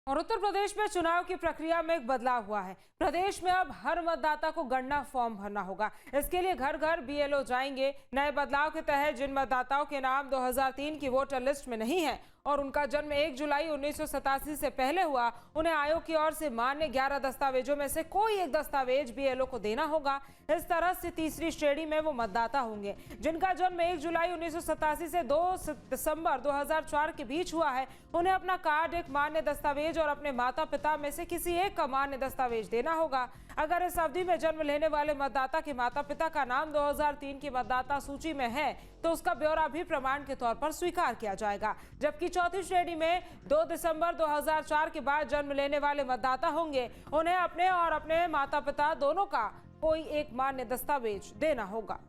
और उत्तर प्रदेश में चुनाव की प्रक्रिया में एक बदलाव हुआ है। प्रदेश में अब हर मतदाता को गणना फॉर्म भरना होगा। इसके लिए घर घर बीएलओ जाएंगे। नए बदलाव के तहत जिन मतदाताओं के नाम 2003 की वोटर लिस्ट में नहीं है और उनका जन्म 1 जुलाई 1987 से पहले हुआ, उन्हें आयोग की ओर से मान्य 11 दस्तावेजों में से कोई एक दस्तावेज बीएलओ को देना होगा। इस तरह से तीसरी श्रेणी में वो मतदाता होंगे जिनका जन्म 1 जुलाई 1987 से 2 दिसंबर 2004 के बीच हुआ है। उन्हें अपना कार्ड, एक मान्य दस्तावेज और अपने माता पिता में से किसी एक का मान्य दस्तावेज देना होगा। अगर इस अवधि में जन्म लेने वाले मतदाता के माता पिता का नाम 2003 की मतदाता सूची में है तो उसका ब्यौरा भी प्रमाण के तौर पर स्वीकार किया जाएगा। जबकि चौथी श्रेणी में 2 दिसंबर 2004 के बाद जन्म लेने वाले मतदाता होंगे। उन्हें अपने और अपने माता पिता दोनों का कोई एक मान्य दस्तावेज देना होगा।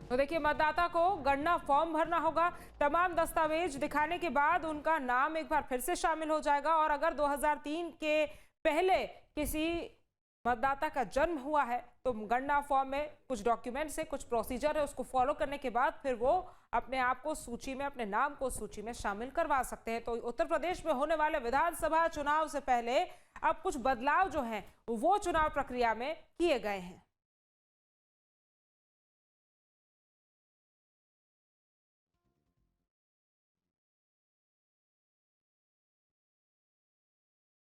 तो देखिए, मतदाता को गणना फॉर्म भरना होगा। तमाम दस्तावेज दिखाने के बाद उनका नाम एक बार फिर से शामिल हो जाएगा और अगर 2003 के पहले किसी मतदाता का जन्म हुआ है तो गणना फॉर्म में कुछ डॉक्यूमेंट्स है, कुछ प्रोसीजर है, उसको फॉलो करने के बाद फिर वो अपने आप को सूची में, अपने नाम को सूची में शामिल करवा सकते हैं। तो उत्तर प्रदेश में होने वाले विधानसभा चुनाव से पहले अब कुछ बदलाव जो हैं वो चुनाव प्रक्रिया में किए गए हैं।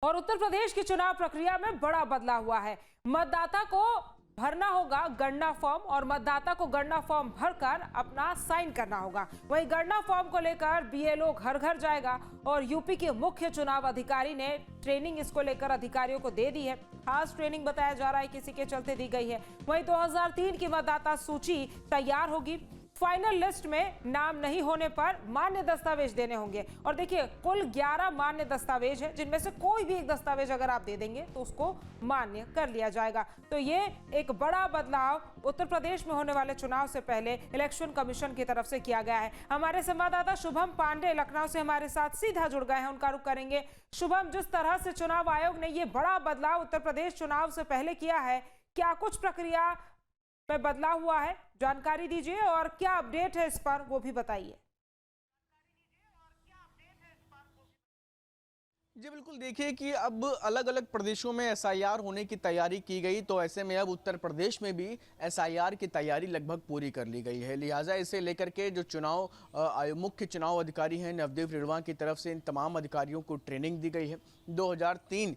और उत्तर प्रदेश की चुनाव प्रक्रिया में बड़ा बदलाव हुआ है। मतदाता को भरना होगा गणना फॉर्म और मतदाता को गणना फॉर्म भरकर अपना साइन करना होगा। वहीं गणना फॉर्म को लेकर बीएलओ घर घर जाएगा और यूपी के मुख्य चुनाव अधिकारी ने ट्रेनिंग इसको लेकर अधिकारियों को दे दी है। खास ट्रेनिंग बताया जा रहा है किसी के चलते दी गई है। वहीं 2003 की मतदाता सूची तैयार होगी। फाइनल लिस्ट में नाम नहीं होने पर मान्य दस्तावेज देने होंगे और देखिए, कुल 11 मान्य दस्तावेज है जिनमें से कोई भी एक दस्तावेज अगर आप दे देंगे तो उसको मान्य कर लिया जाएगा। तो ये एक बड़ा बदलाव उत्तर प्रदेश में होने वाले चुनाव से पहले इलेक्शन कमीशन की तरफ से किया गया है। हमारे संवाददाता शुभम पांडे लखनऊ से हमारे साथ सीधा जुड़ गए हैं, उनका रुख करेंगे। शुभम, जिस तरह से चुनाव आयोग ने ये बड़ा बदलाव उत्तर प्रदेश चुनाव से पहले किया है, क्या कुछ प्रक्रिया में बदलाव हुआ है? जानकारी दीजिए और क्या अपडेट है इस पर वो भी बताइए। जी बिल्कुल, देखिए कि अब अलग अलग प्रदेशों में एसआईआर होने की तैयारी की गई, तो ऐसे में अब उत्तर प्रदेश में भी एसआईआर की तैयारी लगभग पूरी कर ली गई है। लिहाजा इसे लेकर के जो मुख्य चुनाव अधिकारी हैं नवदीप रिढ़वा की तरफ से इन तमाम अधिकारियों को ट्रेनिंग दी गई है। 2003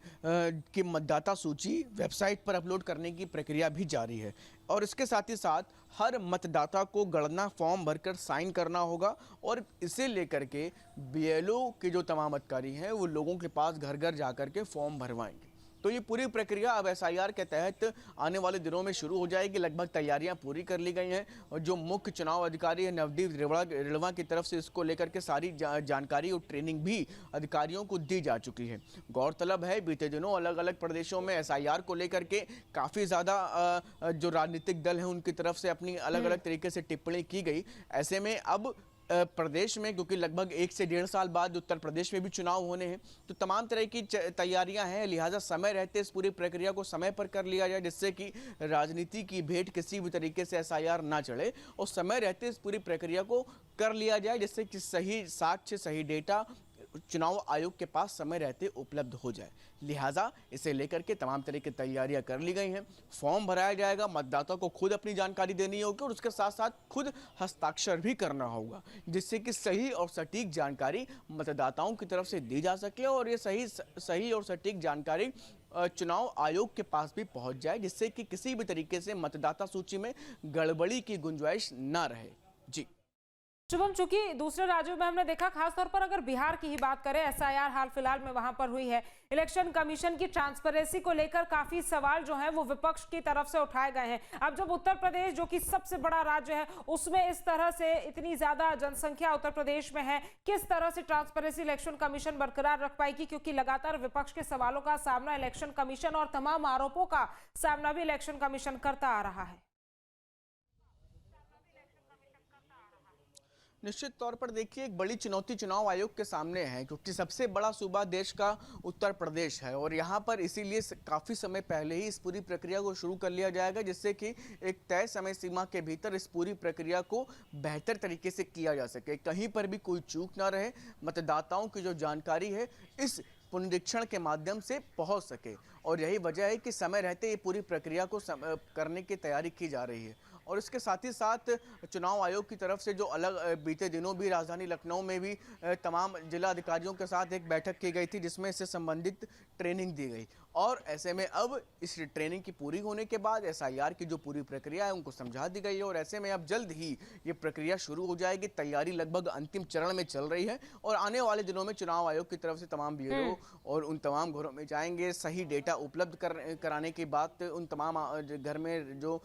की मतदाता सूची वेबसाइट पर अपलोड करने की प्रक्रिया भी जारी है और इसके साथ ही साथ हर मतदाता को गणना फॉर्म भरकर साइन करना होगा और इसे लेकर के बीएलओ के जो तमाम अधिकारी हैं वो लोगों के पास घर घर जाकर के फॉर्म भरवाएंगे। तो ये पूरी प्रक्रिया अब एसआईआर के तहत आने वाले दिनों में शुरू हो जाएगी। लगभग तैयारियां पूरी कर ली गई हैं और जो मुख्य चुनाव अधिकारी है नवदीप रिढ़वा की तरफ से इसको लेकर के सारी जानकारी और ट्रेनिंग भी अधिकारियों को दी जा चुकी है। गौरतलब है बीते दिनों अलग अलग प्रदेशों में एसआईआर को लेकर के काफ़ी ज़्यादा जो राजनीतिक दल हैं उनकी तरफ से अपनी अलग अलग तरीके से टिप्पणी की गई। ऐसे में अब प्रदेश में, क्योंकि लगभग 1 से 1.5 साल बाद उत्तर प्रदेश में भी चुनाव होने हैं, तो तमाम तरह की तैयारियां हैं। लिहाजा समय रहते इस पूरी प्रक्रिया को समय पर कर लिया जाए जिससे कि राजनीति की भेंट किसी भी तरीके से एसआईआर ना चढ़े और समय रहते इस पूरी प्रक्रिया को कर लिया जाए जिससे कि सही साक्ष्य, सही डेटा चुनाव आयोग के पास समय रहते उपलब्ध हो जाए। लिहाजा इसे लेकर के तमाम तरह की तैयारियां कर ली गई हैं। फॉर्म भराया जाएगा, मतदाता को खुद अपनी जानकारी देनी होगी और उसके साथ साथ खुद हस्ताक्षर भी करना होगा जिससे कि सही और सटीक जानकारी मतदाताओं की तरफ से दी जा सके और ये सही और सटीक जानकारी चुनाव आयोग के पास भी पहुंच जाए जिससे कि किसी भी तरीके से मतदाता सूची में गड़बड़ी की गुंजाइश ना रहे। जी शुभम, चूंकि दूसरे राज्यों में हमने देखा, खासतौर पर अगर बिहार की ही बात करें, एसआईआर हाल फिलहाल में वहां पर हुई है। इलेक्शन कमीशन की ट्रांसपेरेंसी को लेकर काफी सवाल जो हैं वो विपक्ष की तरफ से उठाए गए हैं। अब जब उत्तर प्रदेश, जो कि सबसे बड़ा राज्य है, उसमें इस तरह से इतनी ज्यादा जनसंख्या उत्तर प्रदेश में है, किस तरह से ट्रांसपेरेंसी इलेक्शन कमीशन बरकरार रख पाएगी? क्योंकि लगातार विपक्ष के सवालों का सामना इलेक्शन कमीशन और तमाम आरोपों का सामना भी इलेक्शन कमीशन करता आ रहा है। निश्चित तौर पर देखिए एक बड़ी चुनौती चुनाव आयोग के सामने है, क्योंकि सबसे बड़ा सूबा देश का उत्तर प्रदेश है और यहाँ पर इसीलिए काफ़ी समय पहले ही इस पूरी प्रक्रिया को शुरू कर लिया जाएगा, जिससे कि एक तय समय सीमा के भीतर इस पूरी प्रक्रिया को बेहतर तरीके से किया जा सके, कहीं पर भी कोई चूक ना रहे, मतदाताओं की जो जानकारी है इस पुनरीक्षण के माध्यम से पहुंच सके। और यही वजह है कि समय रहते ये पूरी प्रक्रिया को करने की तैयारी की जा रही है। और इसके साथ ही साथ चुनाव आयोग की तरफ से जो अलग बीते दिनों भी राजधानी लखनऊ में भी तमाम जिला अधिकारियों के साथ एक बैठक की गई थी, जिसमें इससे संबंधित ट्रेनिंग दी गई। और ऐसे में अब इस ट्रेनिंग की पूरी होने के बाद एसआईआर की जो पूरी प्रक्रिया है उनको समझा दी गई है और ऐसे में अब जल्द ही ये प्रक्रिया शुरू हो जाएगी। तैयारी लगभग अंतिम चरण में चल रही है और आने वाले दिनों में चुनाव आयोग की तरफ से तमाम ब्यूरो और उन तमाम घरों में जाएंगे, सही डेटा उपलब्ध कराने की बात उन तमाम घर में जो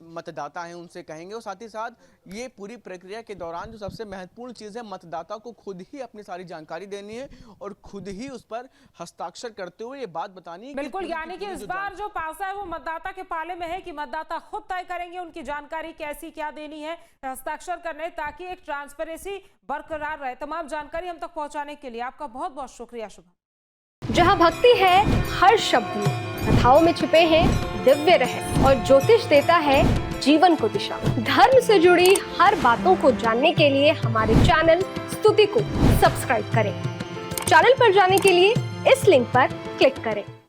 मतदाता हैं उनसे कहेंगे। और साथ ही साथ ये पूरी प्रक्रिया के दौरान जो सबसे महत्वपूर्ण चीज़ है, मतदाता को खुद ही अपनी सारी जानकारी देनी है और खुद ही उस पर हस्ताक्षर करते हुए ये बात बतानी है। बिल्कुल, यानी कि इस बार जो पासा है वो मतदाता के पाले में है कि मतदाता खुद तय करेंगे उनकी जानकारी कैसी क्या देनी है, हस्ताक्षर करने, ताकि एक ट्रांसपेरेंसी बरकरार रहे। तमाम जानकारी हम तक पहुंचाने के लिए आपका बहुत बहुत शुक्रिया शुभम। जहां भक्ति है हर शब्द में, कथाओं में छिपे हैं दिव्य रहस्य और ज्योतिष देता है जीवन को दिशा। धर्म से जुड़ी हर बातों को जानने के लिए हमारे चैनल स्तुति को सब्सक्राइब करें। चैनल पर जाने के लिए इस लिंक पर क्लिक करें।